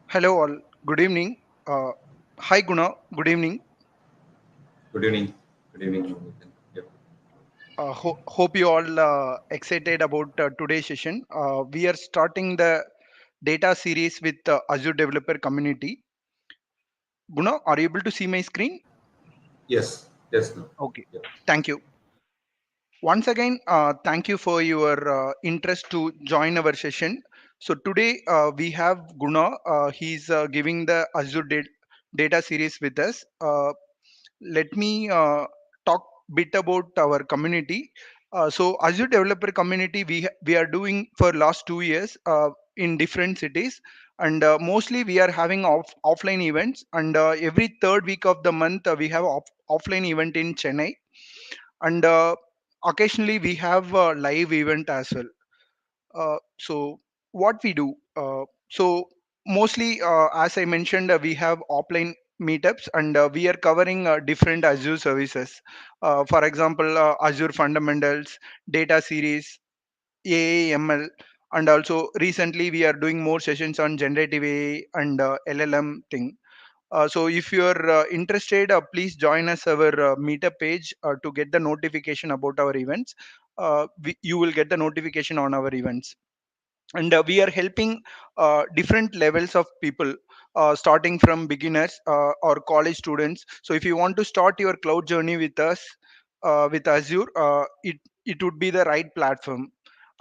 Hello all. Good evening. Hi Guna. Good evening. Good evening. Good evening, Navaneethan. Yep. Hope you all excited about today's session. We are starting the data series with Azure Developer Community. Guna, are you able to see my screen? Yes. Yes. No. Okay. Yep. Thank you. Once again, thank you for your interest to join our session. So today we have Guna. He's giving the Data series with us. Let me talk bit about our community. So Azure Developer Community we are doing for last 2 years in different cities, and mostly we are having offline events. And every third week of the month we have offline event in Chennai, and occasionally we have a live event as well. So what we do, so mostly as I mentioned, we have offline meetups, and we are covering different Azure services. For example, Azure fundamentals, data series, AAML, and also recently we are doing more sessions on generative AI and LLM thing. So if you are interested, please join us our meetup page to get the notification about our events. You will get the notification on our events, and we are helping different levels of people, starting from beginners or college students. So if you want to start your cloud journey with us, with Azure, it would be the right platform.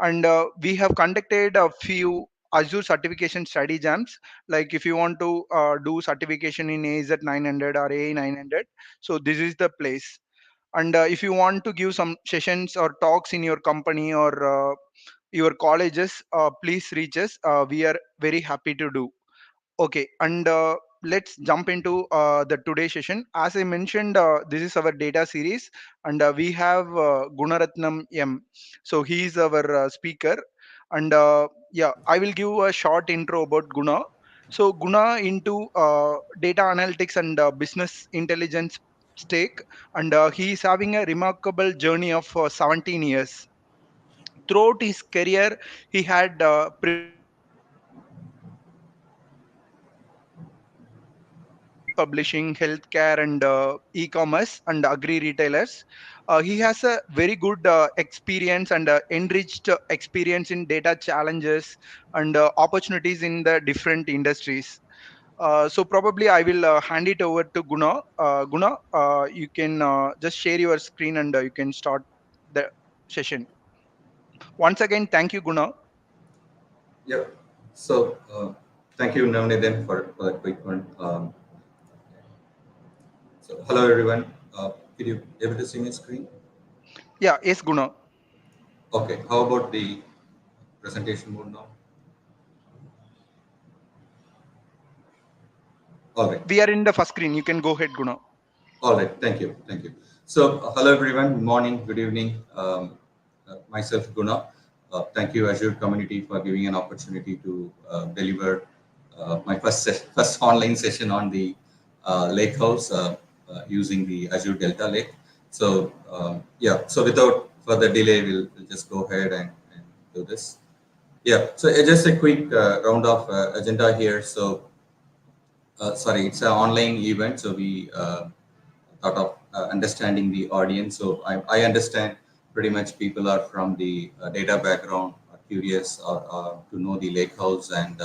And we have conducted a few Azure certification study jams. Like if you want to do certification in AZ 900 or AA 900, so this is the place. And if you want to give some sessions or talks in your company or your colleges, please reach us. We are very happy to do. Okay, and let's jump into the today session. As I mentioned, this is our data series, and we have Gunaratnam M. So he is our speaker, and yeah, I will give a short intro about Guna. So Guna into data analytics and business intelligence stake, and he is having a remarkable journey of 17 years. Throughout his career, he had privileged to work with publishing, healthcare, and e-commerce and agri retailers. He has a very good experience and enriched experience in data challenges and opportunities in the different industries. So probably I will hand it over to Guna. Guna, you can just share your screen, and you can start the session. Once again, thank you, Guna. Yep. So, thank you, Navaneethan, for that quick one. Hello, everyone. Could you able to see my screen? Yeah, yes, Guna. Okay. How about the presentation mode now? All right. We are in the first screen. You can go ahead, Guna. All right. Thank you. Thank you. So, hello, everyone. Good morning. Good evening. Myself, Guna. Thank you, Azure community, for giving an opportunity to deliver my first online session on the Lakehouse using the Azure Delta Lake. So, yeah. So, without further delay, we'll just go ahead and do this. Yeah. So, just a quick round of agenda here. So, sorry, it's an online event. So, we thought of understanding the audience. So I understand pretty much people are from the data background, are curious or to know the lakehouse and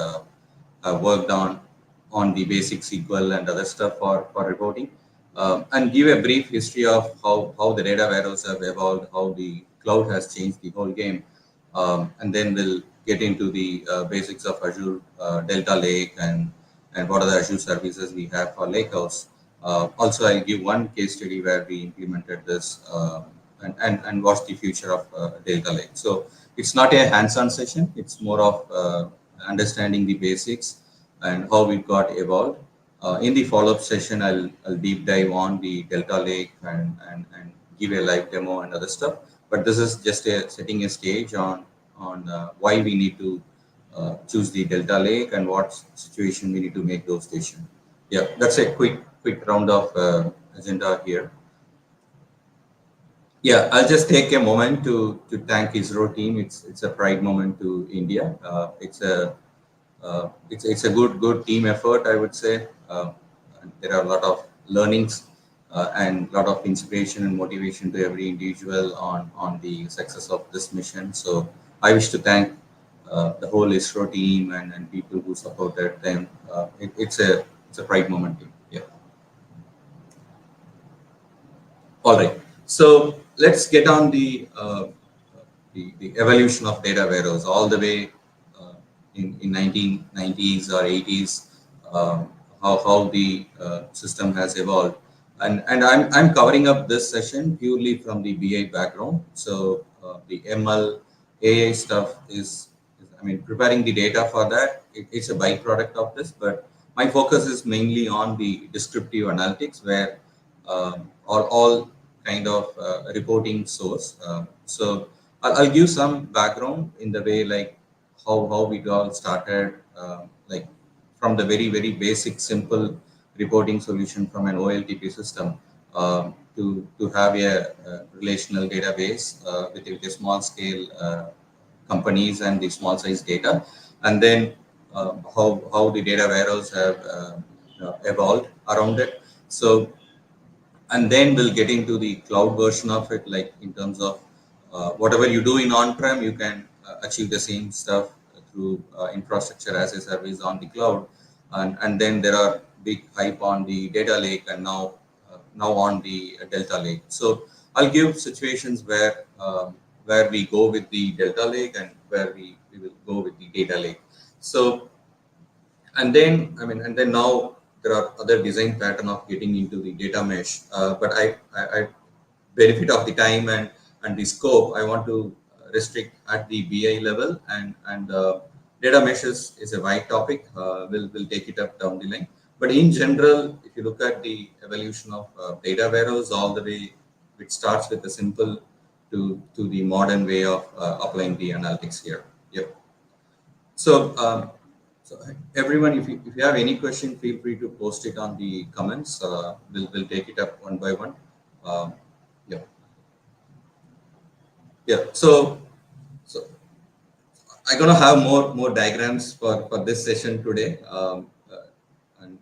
have worked on the basic SQL and other stuff for reporting. And give a brief history of how the data warehouse have evolved, how the cloud has changed the whole game. And then we'll get into the basics of Azure Delta Lake and what are the Azure services we have for Lakehouse. Also, I'll give one case study where we implemented this and what's the future of Delta Lake. So it's not a hands-on session. It's more of understanding the basics and how it got evolved. In the follow-up session, I'll deep dive on the Delta Lake and give a live demo and other stuff. But this is just setting a stage on why we need to choose the Delta Lake and what situation we need to make those decisions. Yeah, that's a quick round of agenda here. Yeah, I'll just take a moment to thank ISRO team. It's a pride moment to India. It's a It's a good team effort, I would say. And there are a lot of learnings and a lot of inspiration and motivation to every individual on the success of this mission. So I wish to thank the whole ISRO team and people who supported them. It's a pride moment. Yeah. All right. So let's get on the evolution of data warehouse all the way in 1990s or 80s, how the system has evolved. And I'm covering up this session purely from the BI background. So the ML AI stuff I mean, preparing the data for that, it's a byproduct of this, but my focus is mainly on the descriptive analytics where all kind of reporting source. So I'll give some background in the way like how we all started, like from the very basic simple reporting solution from an OLTP system to have a relational database with a small scale companies and the small size data, and then how the data warehouse have evolved around it. So and then we'll get into the cloud version of it, like in terms of whatever you do in on-prem, you can achieve the same stuff through infrastructure as a service on the cloud. And then there are big hype on the data lake, and now on the delta lake. So I'll give situations where we go with the delta lake and where we will go with the data lake. So and then now there are other design pattern of getting into the data mesh. But I benefit of the time and the scope, I want to restrict at the BI level, and data mesh is a wide topic. We'll take it up down the line. But in general, if you look at the evolution of data warehouse all the way, it starts with the simple to the modern way of applying the analytics here. Yep. So, so everyone, if you have any question, feel free to post it on the comments. We'll take it up one by one. Yeah, yeah. So I'm gonna have more diagrams for this session today,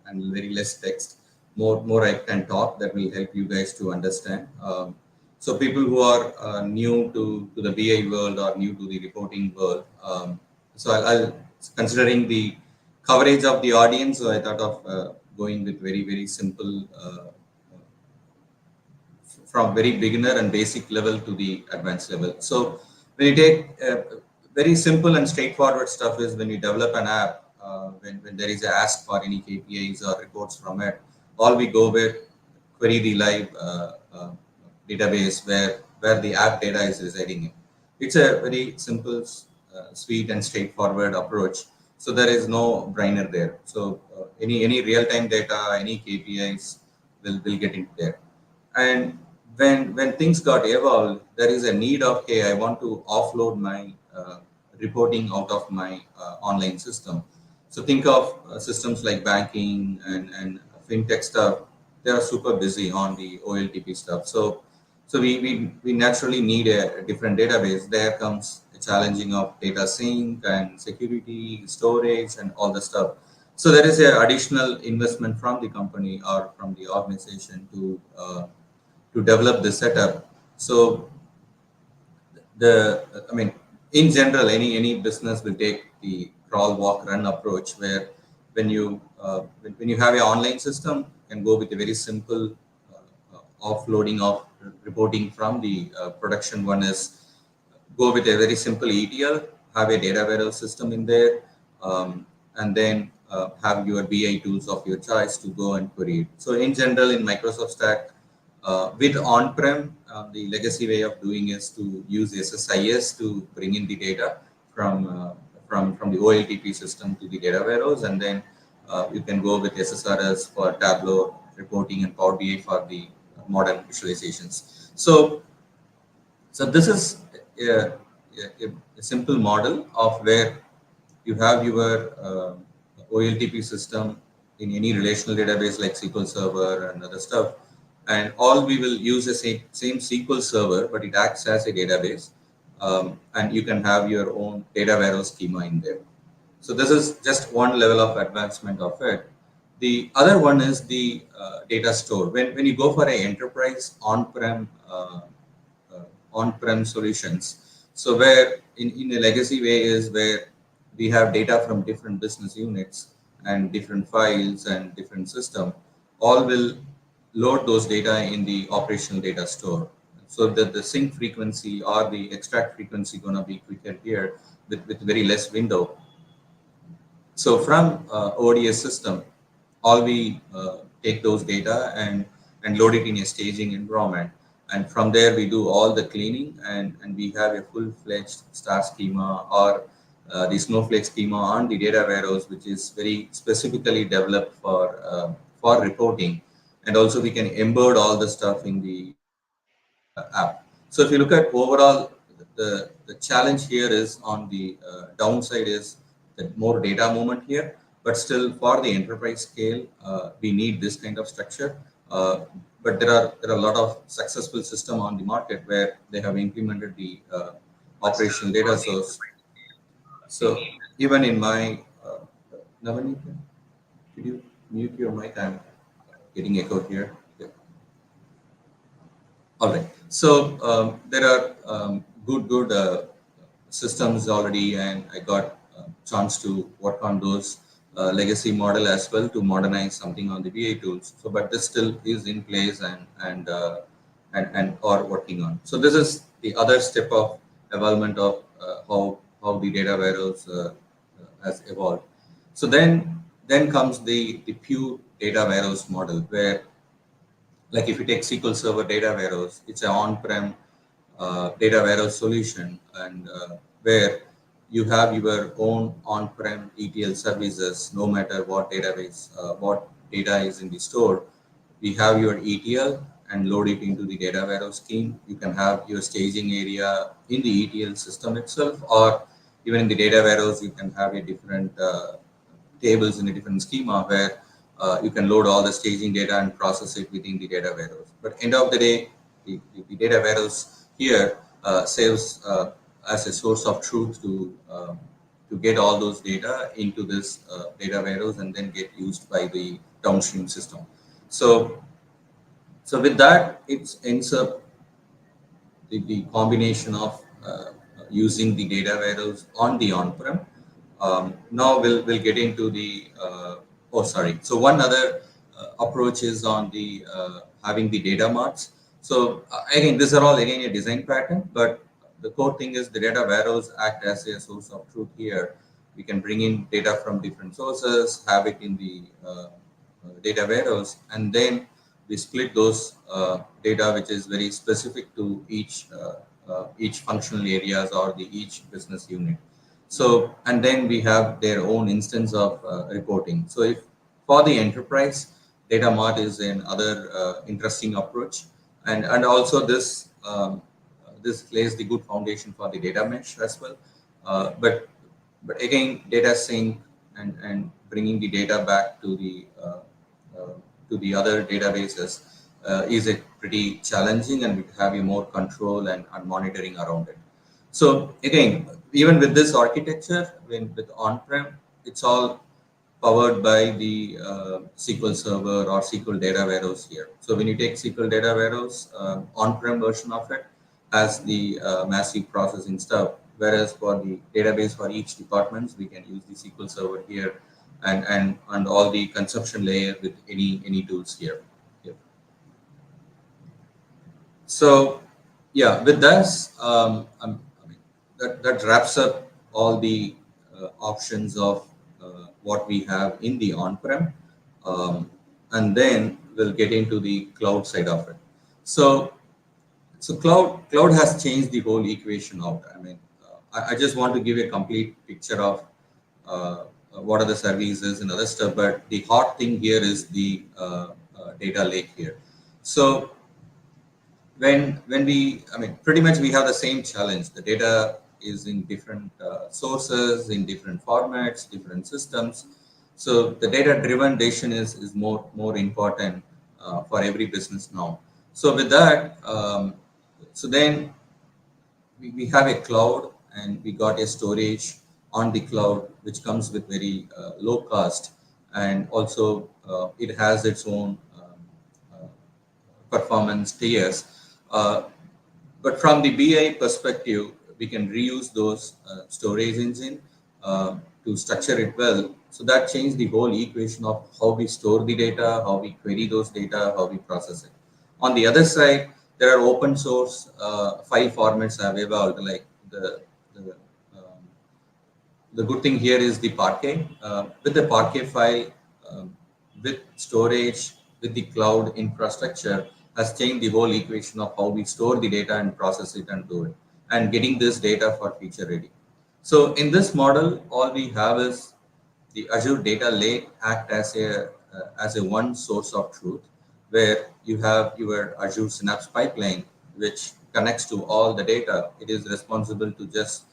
and very less text. More I can talk that will help you guys to understand. So people who are new to the BI world or new to the reporting world. So I'll considering the coverage of the audience, so I thought of going with very simple from very beginner and basic level to the advanced level. So when you take very simple and straightforward stuff is when you develop an app, when there is a ask for any KPIs or reports from it, all we go with query the live database where the app data is residing in. It's a very simple, sweet and straightforward approach. So there is no brainer there. So any real-time data, any KPIs will get into there. And when things got evolved, there is a need of, hey, I want to offload my reporting out of my online system. So think of systems like banking and fintech stuff. They are super busy on the OLTP stuff. So we naturally need a different database. There comes the challenging of data sync and security, storage, and all the stuff. So there is an additional investment from the company or from the organization to develop this setup. So I mean, in general, any business will take the crawl, walk, run approach, where when you have an online system, you can go with a very simple offloading of reporting from the production. One is go with a very simple ETL, have a data warehouse system in there, and then have your BI tools of your choice to go and query it. So in general, in Microsoft Stack, with on-prem, the legacy way of doing is to use SSIS to bring in the data from the OLTP system to the data warehouse, and then you can go with SSRS for Tableau reporting and Power BI for the modern visualizations. So this is a simple model of where you have your OLTP system in any relational database like SQL Server and other stuff, and all we will use the same SQL Server, but it acts as a database, and you can have your own data warehouse schema in there. So this is just one level of advancement of it. The other one is the data store. When you go for a enterprise on-prem solutions, so where in a legacy way is where we have data from different business units and different files and different system, all will load those data in the operational data store. So that the sync frequency or the extract frequency gonna be quicker here with very less window. So from ODS system, all we take those data and load it in a staging environment. And from there, we do all the cleaning and we have a full-fledged star schema or the snowflake schema on the data warehouse, which is very specifically developed for reporting. And also we can embed all the stuff in the app. So if you look at overall, the challenge here is on the downside is the more data movement here, but still for the enterprise scale, we need this kind of structure. But there are a lot of successful system on the market where they have implemented the operational data source. So even in my Navaneethan, could you mute your mic? I'm getting echo here. Yeah. All right. So there are good systems already, and I got a chance to work on those legacy model as well to modernize something on the BI tools. So, but this still is in place and are working on. So this is the other step of evolvement of how the data warehouse has evolved. So then comes the pure data warehouse model where, like if you take SQL Server data warehouse, it's an on-prem data warehouse solution, and where you have your own on-prem ETL services, no matter what database, what data is in the store. We have your ETL and load it into the data warehouse scheme. You can have your staging area in the ETL system itself, or even in the data warehouse, you can have a different tables in a different schema where you can load all the staging data and process it within the data warehouse. But end of the day, the data warehouse here serves as a source of truth to get all those data into this data warehouse and then get used by the downstream system. So with that, it ends up the combination of using the data warehouse on the on-prem. Now we'll get into the oh sorry. So one other approach is on the having the data marts. So again, these are all again a design pattern, but the core thing is the data warehouse act as a source of truth here. We can bring in data from different sources, have it in the data warehouse, and then we split those data which is very specific to each functional areas or the each business unit. So, and then we have their own instance of reporting. So if for the enterprise, data mart is another interesting approach. And also this lays the good foundation for the data mesh as well. But again, data sync and bringing the data back to the other databases is a pretty challenging, and we have a more control and monitoring around it. So again, even with this architecture, with on-prem, it's all powered by the SQL Server or SQL Data Warehouse here. So when you take SQL Data Warehouse, on-prem version of it has the massive processing stuff, whereas for the database for each department, we can use the SQL Server here and all the consumption layer with any tools here. Yep. So yeah, with this, that wraps up all the options of what we have in the on-prem, and then we'll get into the cloud side of it. So cloud has changed the whole equation out. I mean, I just want to give a complete picture of what are the services and other stuff, but the hot thing here is the data lake here. So when we, I mean, pretty much we have the same challenge. The data is in different sources, in different formats, different systems. So the data-driven decision is more important for every business now. So with that, so then we have a cloud and we got a storage on the cloud, which comes with very low cost, and also it has its own performance tiers. Uh, but from the BI perspective, we can reuse those storage engine to structure it well. So that changed the whole equation of how we store the data, how we query those data, how we process it. On the other side, there are open source file formats have evolved, like the um, the good thing here is the Parquet. With the Parquet file, with storage, with the cloud infrastructure, has changed the whole equation of how we store the data and process it and do it, and getting this data for future ready. So in this model, all we have is the Azure Data Lake act as a one source of truth, where you have your Azure Synapse pipeline, which connects to all the data. It is responsible to just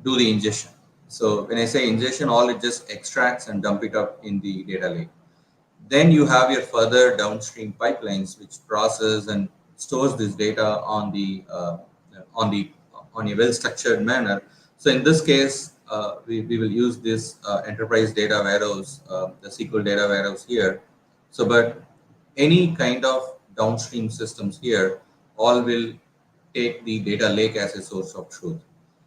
do the ingestion. So when I say ingestion, all it just extracts and dump it up in the data lake. Then you have your further downstream pipelines which process and stores this data on the on a well-structured manner. So in this case, we will use this enterprise data warehouse, the SQL data warehouse here. So, but any kind of downstream systems here all will take the data lake as a source of truth.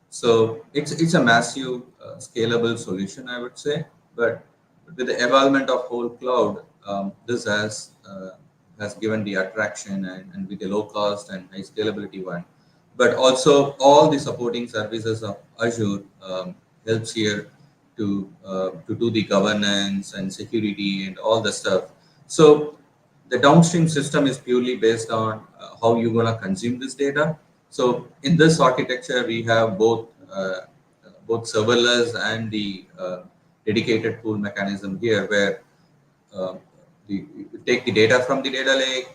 So it's a massive scalable solution, I would say. But with the evolvement of whole cloud, this has given the attraction, and with the low cost and high scalability one. But also all the supporting services of Azure helps here to do the governance and security and all the stuff. So the downstream system is purely based on how you're going to consume this data. So in this architecture, we have both serverless and the dedicated pool mechanism here, where uh, you take the data from the data lake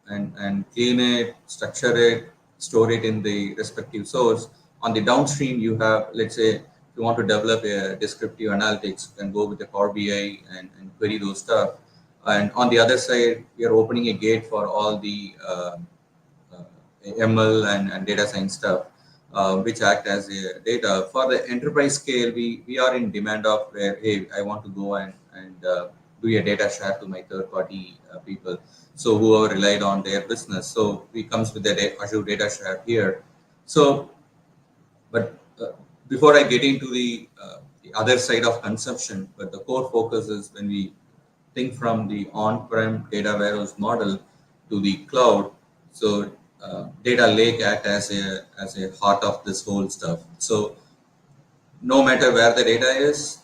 and clean it, structure it, store it in the respective source. On the downstream, you have, let's say, if you want to develop a descriptive analytics, you can go with the Power BI and query those stuff. And on the other side, we are opening a gate for all the uh, ML and data science stuff, which act as a data. For the enterprise scale, we are in demand of where, hey, I want to go and do a data share to my third party people. So whoever relied on their business. So we comes with the Azure data share here. So, but before I get into the other side of consumption, but the core focus is when we think from the on-prem data warehouse model to the cloud. So data lake act as a heart of this whole stuff. So no matter where the data is,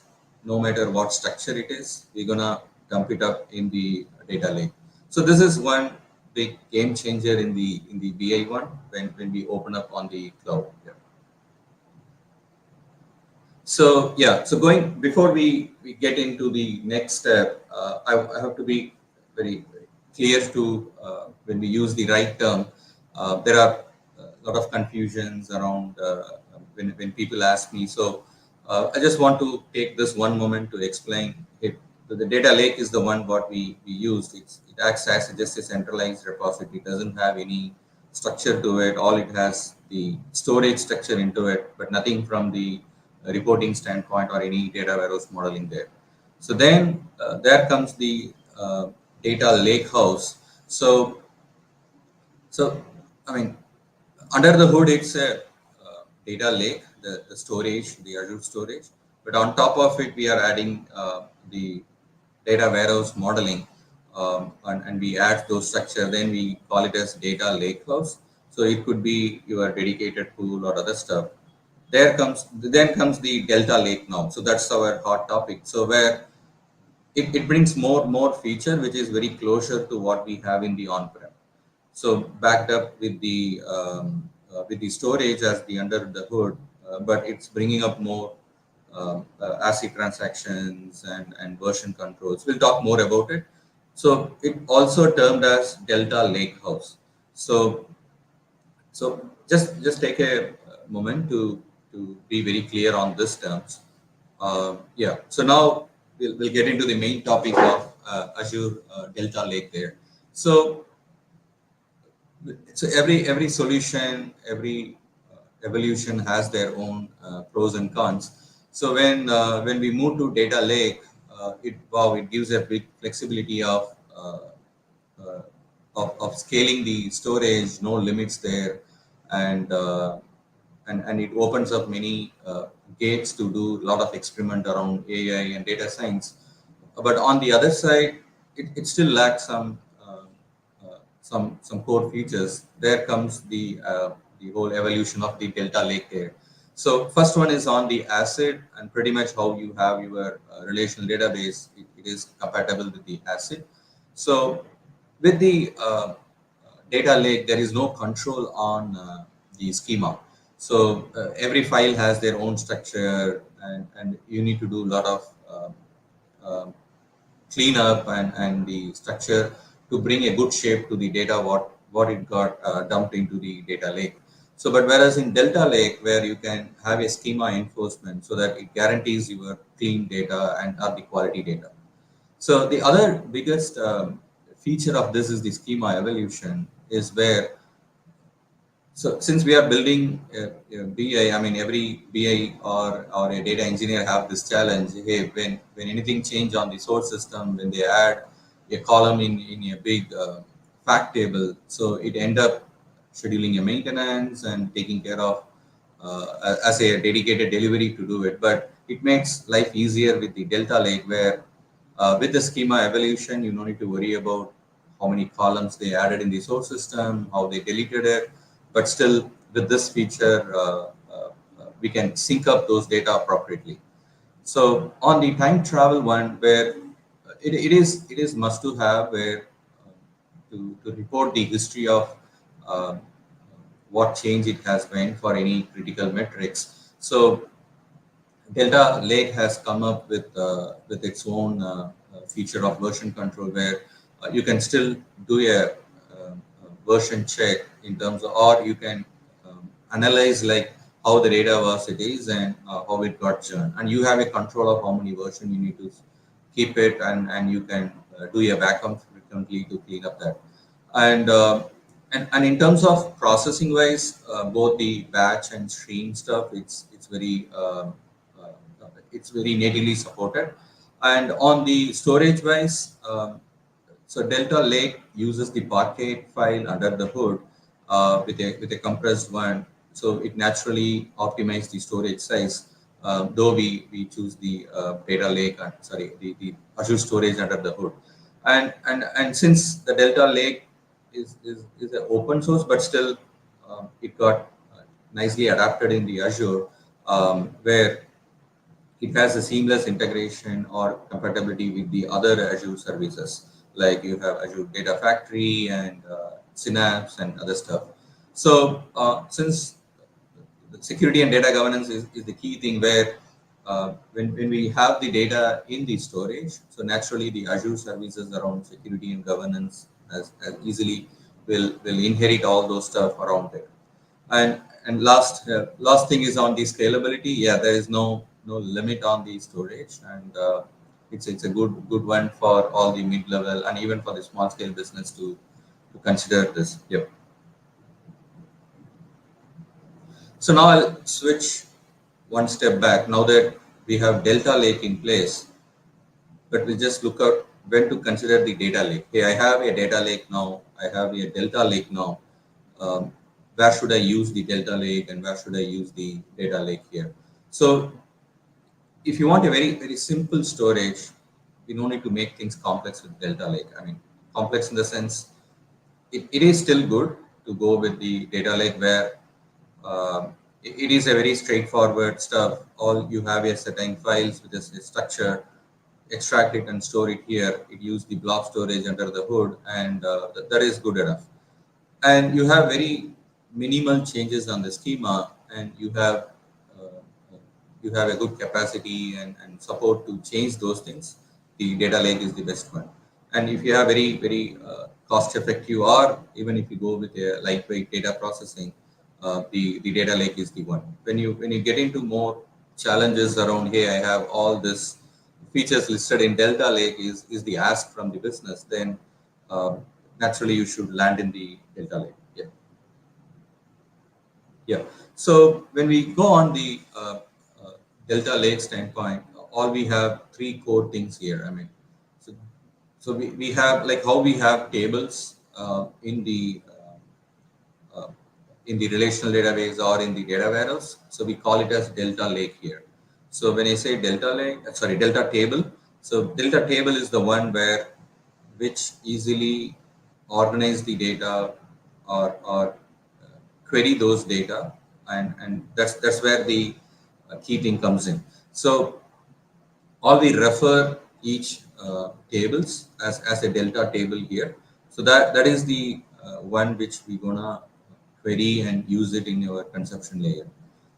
no matter what structure it is, we're gonna dump it up in the data lake. So this is one big game changer in the BI one when we open up on the cloud. Yeah. So yeah, so going before we get into the next step, I have to be very clear to when we use the right term. There are a lot of confusions around when people ask me. So I just want to take this one moment to explain it. The data lake is the one what we used. It acts as just a centralized repository. It doesn't have any structure to it. All it has the storage structure into it, but nothing from the reporting standpoint or any data warehouse modeling there. So then there comes the data lake house. So I mean, under the hood, it's a data lake, the storage, the Azure storage. But on top of it, we are adding the data warehouse modeling, and we add those structure. Then we call it as data lake house. So it could be your dedicated pool or other stuff. Then comes the Delta Lake now. So that's our hot topic. So where it brings more feature, which is very closer to what we have in the on-prem. So backed up with the storage as the under the hood, but it's bringing up more ACID transactions and version controls. We'll talk more about it. So it also termed as Delta Lakehouse. So just take a moment to be very clear on this terms. Yeah. So now we'll get into the main topic of Azure Delta Lake there. So every solution, every evolution has their own pros and cons. So when we move to data lake, it gives a big flexibility uh, of scaling the storage, no limits there, and and it opens up many gates to do a lot of experiment around AI and data science. But on the other side, it still lacks some core features. There comes the whole evolution of the Delta Lake there. So first one is on the ACID, and pretty much how you have your relational database. It is compatible with the ACID. So with the data lake, there is no control on the schema. So every file has their own structure, and you need to do a lot of um clean up and the structure to bring a good shape to the data what it got dumped into the data lake. So but whereas in delta lake, where you can have a schema enforcement so that it guarantees your clean data and the quality data. So the other biggest feature of this is the schema evolution, is where, so since we are building a BI, I mean every BI or a data engineer have this challenge. Hey, when anything change on the source system, when they add a column in a big fact table, so it end up scheduling a maintenance and taking care of as a dedicated delivery to do it. But it makes life easier with the Delta Lake, where with the schema evolution, you don't need to worry about how many columns they added in the source system, how they deleted it. But still, with this feature, we can sync up those data appropriately. So on the time travel one, where it is must to have, where to report the history of uh, what change it has been for any critical metrics. So Delta Lake has come up with its own feature of version control, where you can still do a version check in terms of, or you can analyze like how the data was it is, and how it got churned, and you have a control of how many version you need to keep it, and you can do a backup frequently to clean up that. And and in terms of processing wise, both the batch and stream stuff, it's very natively supported. And on the storage wise, so Delta Lake uses the Parquet file under the hood with a compressed one, so it naturally optimizes the storage size. Though we choose the Data Lake, sorry, the Azure storage under the hood, and since the Delta Lake is an open source, but still it got nicely adapted in the Azure, where it has a seamless integration or compatibility with the other Azure services, like you have Azure Data Factory and Synapse and other stuff. So since the security and data governance is the key thing, where when we have the data in the storage, so naturally the Azure services around security and governance as easily will inherit all those stuff around it. And last thing is on the scalability. Yeah, there is no limit on the storage, and it's a good one for all the mid level and even for the small scale business to consider this. Yep. So now I'll switch one step back. Now that we have Delta Lake in place, but we just look at when to consider the data lake. Hey, I have a data lake now. I have a Delta Lake now. Um, where should I use the Delta Lake, and where should I use the data lake here? So if you want a very simple storage, we don't need to make things complex with Delta Lake. I mean, complex in the sense it is still good to go with the data lake, where it is a very straightforward stuff. All you have is setting files with a structure, extract it and store it here. It use the blob storage under the hood, and that is good enough. And you have very minimal changes on the schema, and uh, you have a good capacity and support to change those things. The data lake is the best one. And if you have very cost effective, or even if you go with a lightweight data processing, the data lake is the one. When you get into more challenges around, hey, I have all this features listed in Delta Lake, is the ask from the business, then um, naturally you should land in the Delta Lake. Yeah. Yeah. So when we go on the Delta Lake standpoint, all we have three core things here. I mean, so, we have like how we have tables uh, in the relational database or in the data warehouse. So we call it as Delta Lake here. So when I say Delta Lake, sorry, Delta Table. So Delta Table is the one where which easily organize the data or query those data, and that's where the key thing comes in. So or we refer each tables as a delta table here. So that is the one which we gonna query and use it in your consumption layer.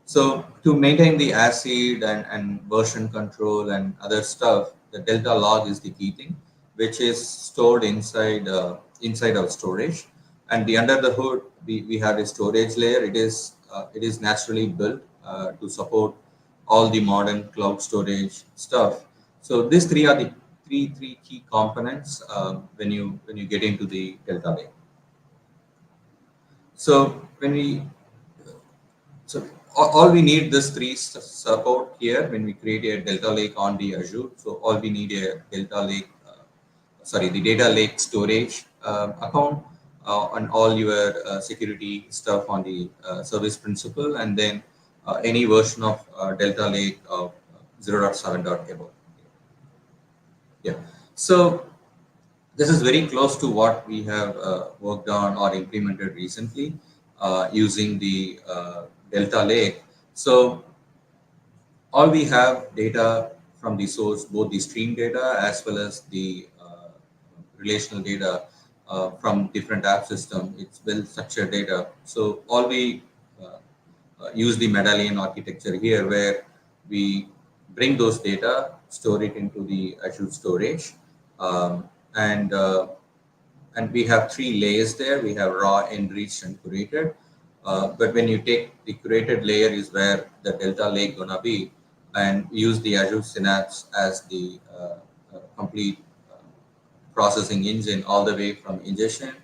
So to maintain the ACID and version control and other stuff, the delta log is the key thing, which is stored inside our storage. And the under the hood, we have a storage layer. It is naturally built to support all the modern cloud storage stuff. So these three are the three key components when you get into the delta lake. So when we so all we need this three support here when we create a Delta Lake on the Azure. So all we need a Delta Lake, sorry, the Data Lake storage account on all your security stuff on the service principal, and then any version of Delta Lake of 0.7 above. Yeah. So this is very close to what we have worked on or implemented recently using the Delta Lake. So all we have data from the source, both the stream data as well as the relational data from different app system. It's well structured data. So all we use the medallion architecture here, where we bring those data, store it into the Azure storage, and and we have three layers there. We have raw, enriched, and curated. But when you take the curated layer is where the Delta Lake gonna be, and use the Azure Synapse as the complete processing engine all the way from ingestion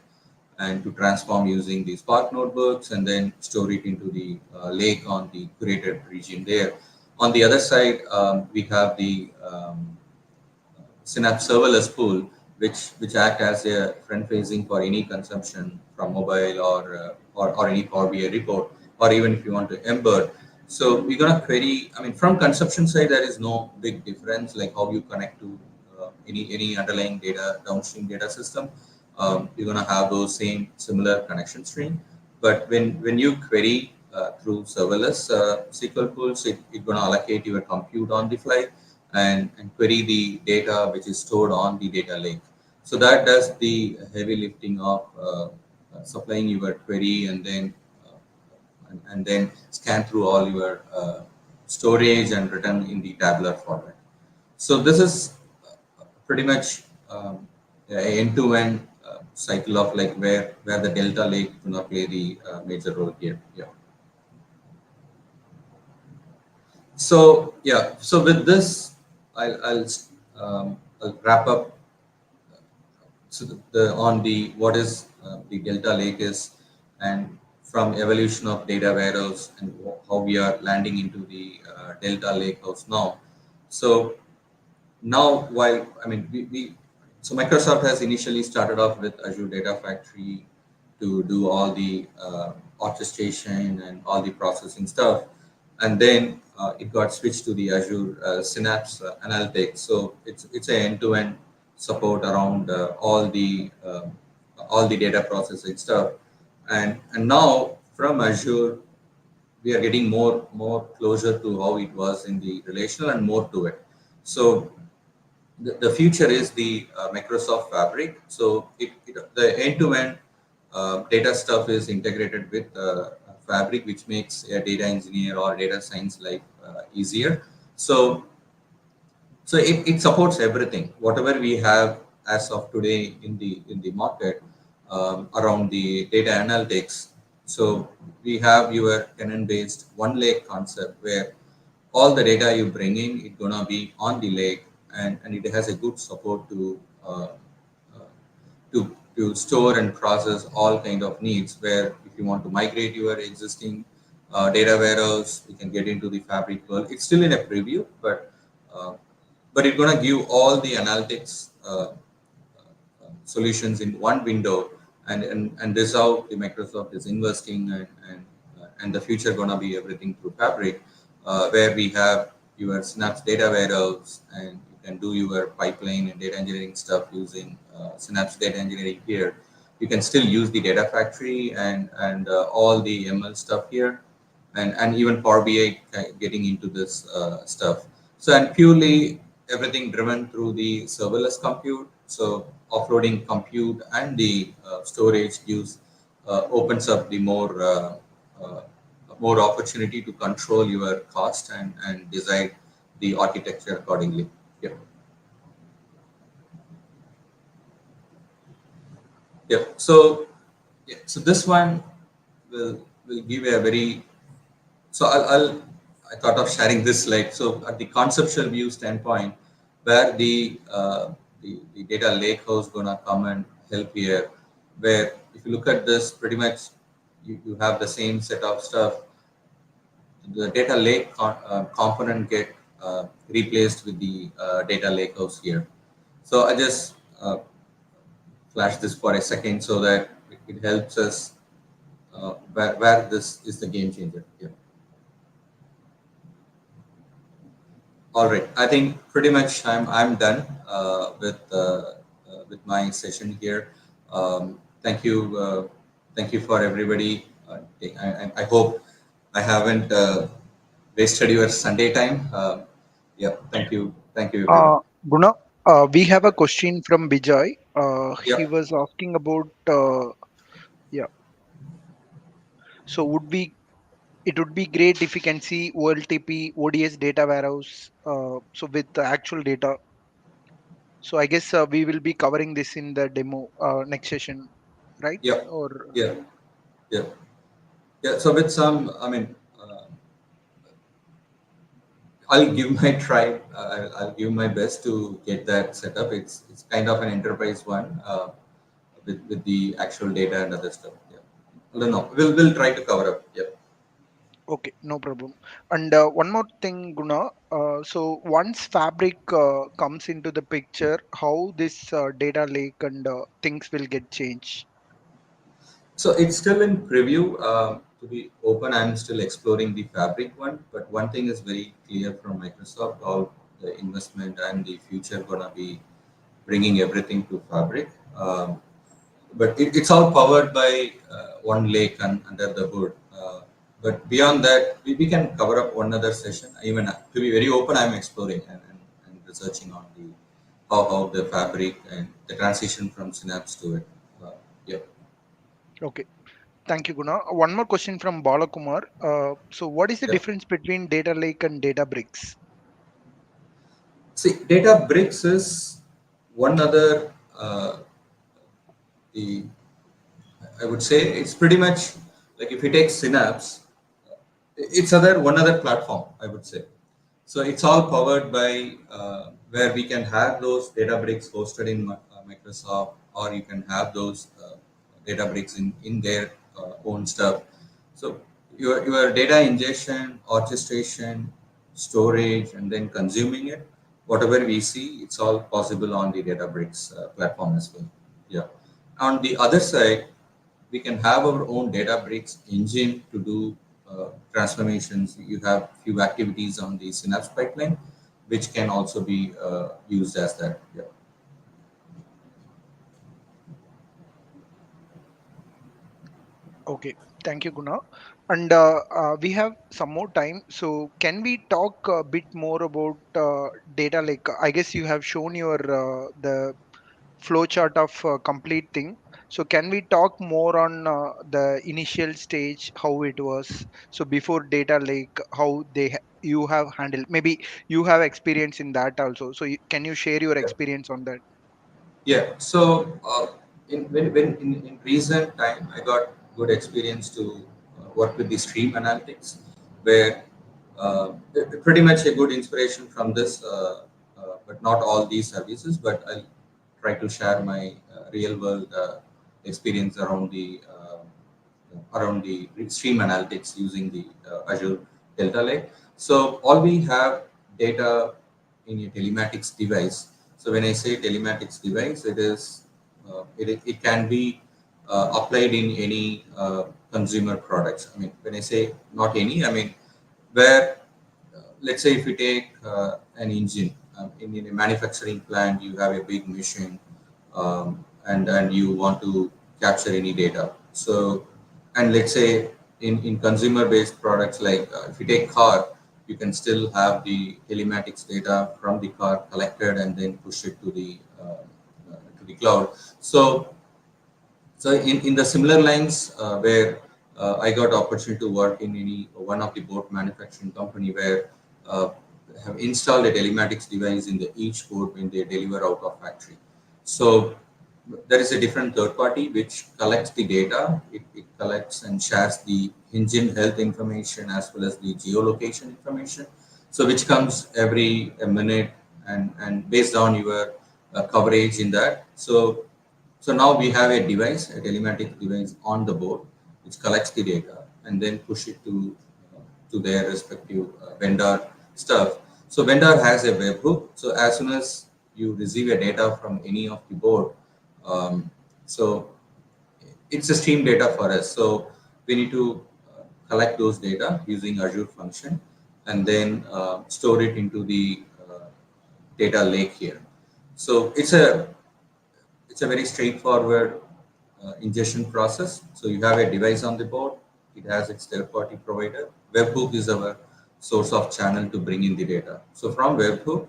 and to transform using the Spark notebooks and then store it into the lake on the curated region there. On the other side, we have the Synapse serverless pool, which act as a front facing for any consumption from mobile or any Power BI report, or even if you want to embed. So we're gonna query. I mean, from consumption side, there is no big difference, like how you connect to any underlying data downstream data system. You're gonna have those same similar connection string. But when you query through serverless SQL pools, it's gonna allocate your compute on the fly and query the data which is stored on the data lake. So that does the heavy lifting of supplying your query and then scan through all your storage and return in the tabular format. So this is pretty much a end-to-end cycle of like where the Delta Lake gonna play the major role here. Yeah. So yeah. So with this, I'll wrap up. So on the what is the Delta Lake is, and from evolution of data warehouse and how we are landing into the Delta Lake house now. So now while I mean we so Microsoft has initially started off with Azure Data Factory to do all the orchestration and all the processing stuff, and then it got switched to the Azure Synapse Analytics. So it's an end-to-end support around all the data processing stuff, and now from Azure we are getting more closer to how it was in the relational and more to it. So the future is the Microsoft Fabric. So the end-to-end data stuff is integrated with Fabric, which makes a data engineer or data science life easier. So it supports everything, whatever we have as of today in the market around the data analytics. So we have your tenant-based one lake concept where all the data you bring in, it's gonna be on the lake, and it has a good support to store and process all kind of needs. Where if you want to migrate your existing data warehouse. We can get into the Fabric world. It's still in a preview, uh, but it's gonna give all the analytics solutions in one window, and this is how the Microsoft is investing, and the future gonna be everything through Fabric, where we have your Synapse data warehouse, and you can do your pipeline and data engineering stuff using Synapse data engineering here. You can still use the data factory and all the ML stuff here, and even Power BI getting into this stuff. So, and purely everything driven through the serverless compute. So offloading compute and the storage gives opens up the uh, more opportunity to control your cost and design the architecture accordingly. Yep. Yep. So yeah, so this one will give a very so I thought of sharing this slide. So at the conceptual view standpoint, where the data lake house gonna come and help here, where if you look at this, pretty much you have the same set of stuff. The data lake component get replaced with the data lake house here. So I just flash this for a second so that it helps us where this is the game changer. Yeah. All right. I think pretty much I'm done with my session here. Thank you for everybody. I hope I haven't wasted your Sunday time. Yeah. Thank you everyone. Guna, we have a question from Vijay. He Yep. was asking about yeah. So it would be great if you can see OLTP ODS data warehouse. So with the actual data. So I guess we will be covering this in the demo next session, right? Yep. Or Yeah. Yeah. Yeah. So with some, I mean. I'll give my try. I'll give my best to get that set up. It's kind of an enterprise one with the actual data and other stuff. Yeah. I don't know. We'll try to cover up. Yeah. okay, no problem. And one more thing, Guna. So once Fabric comes into the picture, how this data lake and things will get changed? So it's still in preview. To be open, I'm still exploring the Fabric one. But one thing is very clear from Microsoft: all the investment and the future gonna be bringing everything to Fabric. But it's all powered by one lake under the hood. But beyond that, we can cover up one other session. Even to be very open, I'm exploring and researching on the how the Fabric and the transition from Synapse to it. Yeah. Okay, thank you, Guna. One more question from Balakumar. So what is the Yeah. difference between data lake and data bricks? See, Databricks is one other. The I would say it's pretty much like if you take Synapse, it's one other platform. I would say. So it's all powered by where we can have those Databricks hosted in Microsoft, or you can have those Databricks in their own stuff. So your data ingestion, orchestration, storage, and then consuming it, whatever we see, it's all possible on the Databricks platform as well. Yeah. On the other side, we can have our own Databricks engine to do transformations. You have few activities on the Synapse pipeline, which can also be used as that. Yeah. Okay, thank you, Guna. And we have some more time. So can we talk a bit more about data lake? I guess you have shown your the flow chart of complete thing. So can we talk more on the initial stage, how it was? So before data lake, how you have handled? Maybe you have experience in that also. So can you share your Yeah. experience on that? Yeah. So in recent time, I got good experience to work with the stream analytics, where pretty much a good inspiration from this, but not all these services. But I'll try to share my real world experience around the around the stream analytics using the Azure Delta Lake. So all we have data in a telematics device. So when I say telematics device, it can be applied in any consumer products. I mean, when I say not any, I mean where let's say if you take an engine in a manufacturing plant, you have a big machine, and you want to capture any data. So, and let's say in consumer based products like if you take car, you can still have the telematics data from the car collected and then push it to the cloud. So in the similar lines, where I got opportunity to work in any one of the boat manufacturing company where uh, have installed a telematics device in the each boat when they deliver out of factory. So there is a different third party which collects the data. It collects and shares the engine health information as well as the geolocation information. So which comes every a minute and based on your coverage in that. So now we have a device, a telematic device on the board, which collects the data and then push it to their respective vendor stuff. So vendor has a webhook. So as soon as you receive a data from any of the board, um, so it's a stream data for us. So we need to collect those data using Azure function and then store it into the data lake here. So it's a very straightforward ingestion process. So you have a device on the board. It has its third-party provider. Webhook is our source of channel to bring in the data. So from Webhook,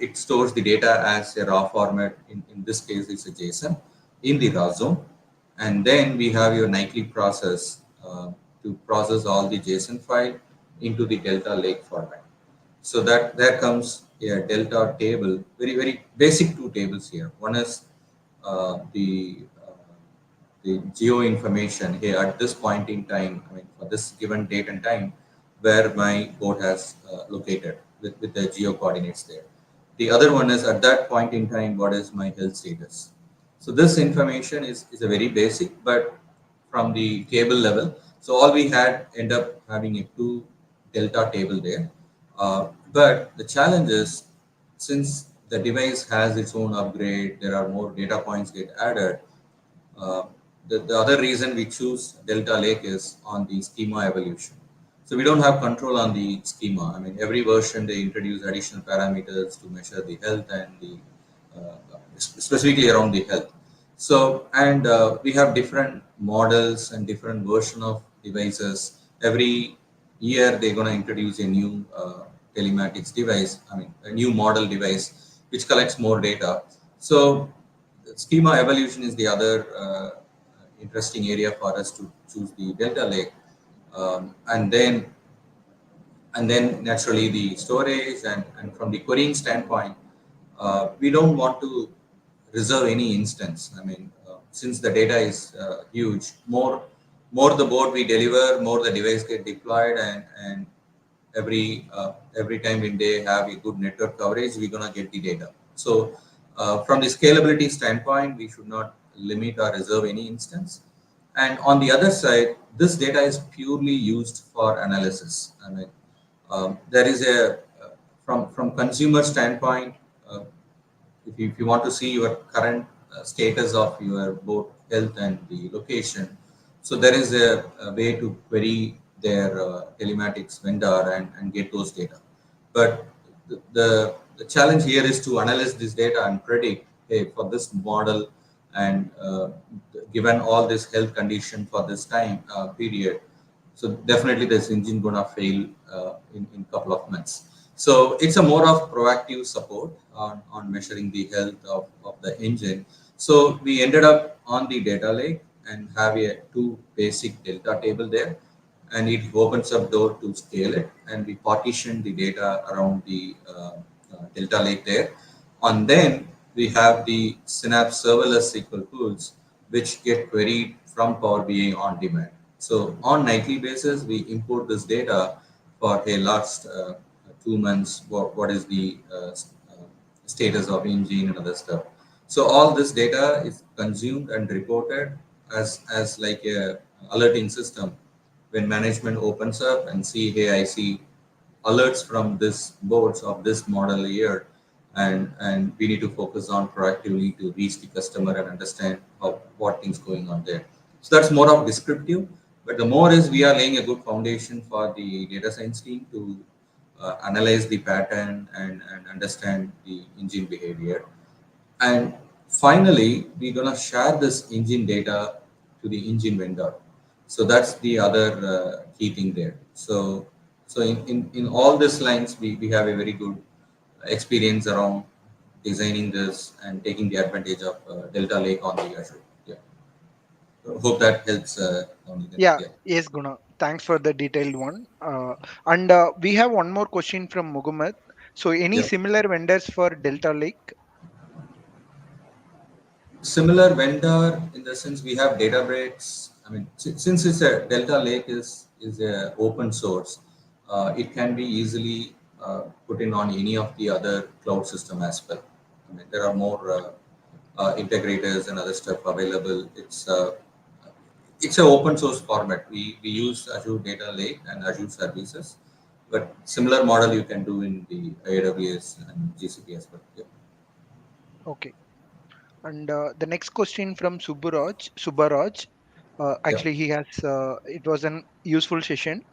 it stores the data as a raw format. In this case, it's a JSON in the raw zone. And then we have your nightly process to process all the JSON file into the Delta Lake format. So that there comes a Delta table, very basic two tables here. One is the geo information here at this point in time, I mean, for this given date and time, where my boat has located with the geo coordinates there. The other one is at that point in time, what is my health status? So this information is a very basic, but from the table level. So all we had end up having a two delta table there. But the challenge is since the device has its own upgrade, there are more data points get added. Uh, the other reason we choose Delta Lake is on the schema evolution. So we don't have control on the schema. I mean, every version they introduce additional parameters to measure the health and the specifically around the health. So and we have different models and different version of devices. Every year they're going to introduce a new telematics device. I mean, a new model device which collects more data. So schema evolution is the other interesting area for us to choose the Delta Lake, and then naturally the storage and from the querying standpoint, we don't want to reserve any instance. I mean, since the data is huge, more the board we deliver, more the device get deployed, and every time when they have a good network coverage, we're gonna get the data. So from the scalability standpoint, we should not limit or reserve any instance. And on the other side, this data is purely used for analysis. I mean, there is a from consumer standpoint, uh, if you want to see your current status of your both health and the location, so there is a way to query their telematics vendor and get those data. But the challenge here is to analyze this data and predict, hey, for this model and given all this health condition for this time period, so definitely this engine gonna fail in couple of months. So it's a more of proactive support on measuring the health of the engine. So we ended up on the data lake and have a two basic delta table there, and it opens up door to scale it, and we partition the data around the delta lake there. And then we have the Synapse serverless SQL tools which get queried from Power BI on demand. So on nightly basis, we import this data for a last 2 months, what is the status of engine and other stuff. So all this data is consumed and reported as like a alerting system. When management opens up and see, hey, I see alerts from this boards of this model year, and we need to focus on proactively to reach the customer and understand what things going on there. So that's more of descriptive, but the more is we are laying a good foundation for the data science team to analyze the pattern and understand the engine behavior. And finally, we're gonna share this engine data to the engine vendor. So that's the other key thing there. So in all these lines, we have a very good experience around designing this and taking the advantage of Delta Lake on the Azure. Yeah. So hope that helps. Navaneethan. Yeah, Yeah. yes, Guna. Thanks for the detailed one. And we have one more question from Muhammad. So, any Yeah. similar vendors for Delta Lake? Similar vendor in the sense we have Databricks. I mean, since it's a Delta Lake is a open source, it can be easily put in on any of the other cloud system as well. I mean, there are more integrators and other stuff available. It's an open source format. We use Azure Data Lake and Azure services, but similar model you can do in the AWS and GCP as well. Yeah. Okay. And the next question from Subbaraj. Yeah. Actually, he has. It was an useful session.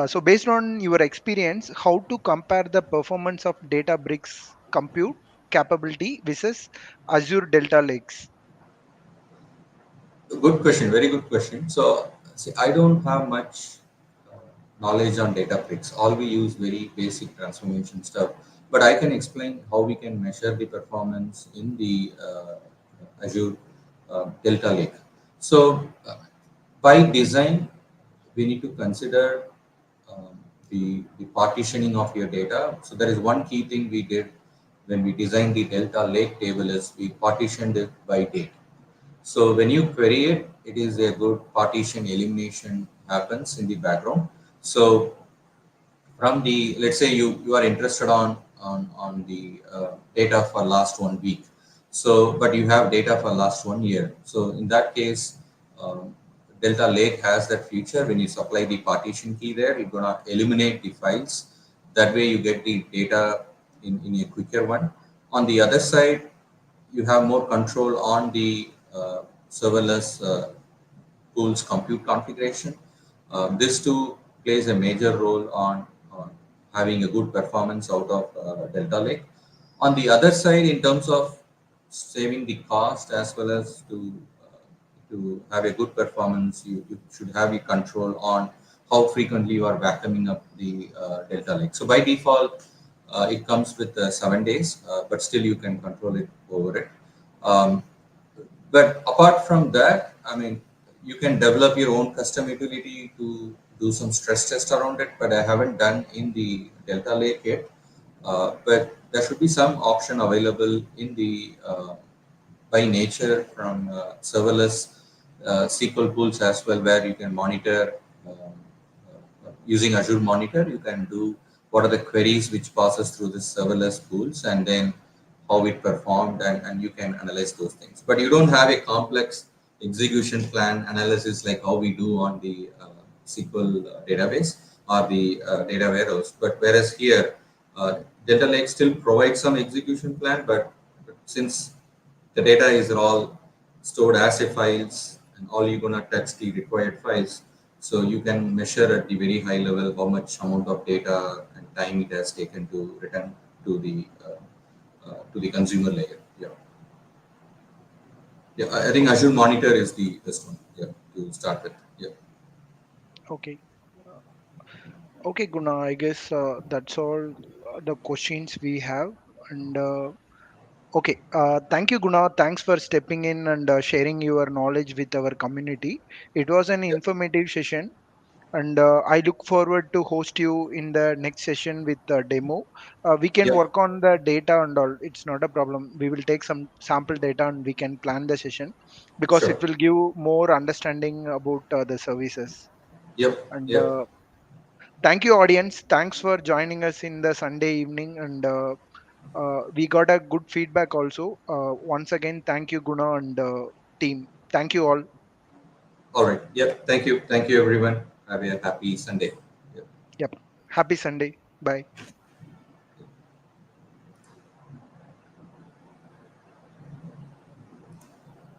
So, based on your experience, how to compare the performance of Databricks compute capability versus Azure Delta Lakes? Good question, very good question. So, see, I don't have much uh, knowledge on Databricks. All we use very basic transformation stuff, but I can explain how we can measure the performance in the Azure Delta Lake. So, by design, we need to consider the partitioning of your data. So, there is one key thing we did when we designed the Delta Lake table is we partitioned it by date. So when you query it, it is a good partition elimination happens in the background. So from the, let's say you are interested on the data for last 1 week. So, but you have data for last 1 year. So in that case, Delta Lake has that feature. When you supply the partition key there, you're gonna eliminate the files. That way you get the data in a quicker one. On the other side, you have more control on the serverless pool's compute configuration. This too plays a major role on having a good performance out of Delta Lake. On the other side, in terms of saving the cost as well as to have a good performance, you should have a control on how frequently you are vacuuming up the Delta Lake. So by default, it comes with 7 days, but still you can control it over it. Um, but apart from that, I mean, you can develop your own custom utility to do some stress test around it, but I haven't done in the Delta Lake yet. But there should be some option available in the by nature from serverless SQL pools as well, where you can monitor using Azure Monitor. You can do what are the queries which passes through the serverless pools, and then how it performed, and you can analyze those things. But you don't have a complex execution plan analysis like how we do on the SQL database or the data warehouse. But whereas here, Delta Lake still provides some execution plan, but since the data is all stored as a files and all you're gonna touch the required files, so you can measure at the very high level how much amount of data and time it has taken to return to the consumer layer. Yeah, yeah. I think Azure Monitor is the best one. Yeah, to start with. Yeah, Okay. Okay, Guna. I guess that's all the questions we have. And okay, thank you, Guna. Thanks for stepping in and sharing your knowledge with our community. It was an yeah, informative session, and I look forward to host you in the next session with the demo. We can yeah, work on the data and all. It's not a problem. We will take some sample data and we can plan the session because it sure. will give more understanding about the services. Yep, And yep, thank you, audience. Thanks for joining us in the Sunday evening. And we got a good feedback also. Once again, thank you, Guna and team. Thank you all. All right. Yep. Thank you. Thank you, everyone. Have a happy Sunday. Yep. Yep. Happy Sunday. Bye.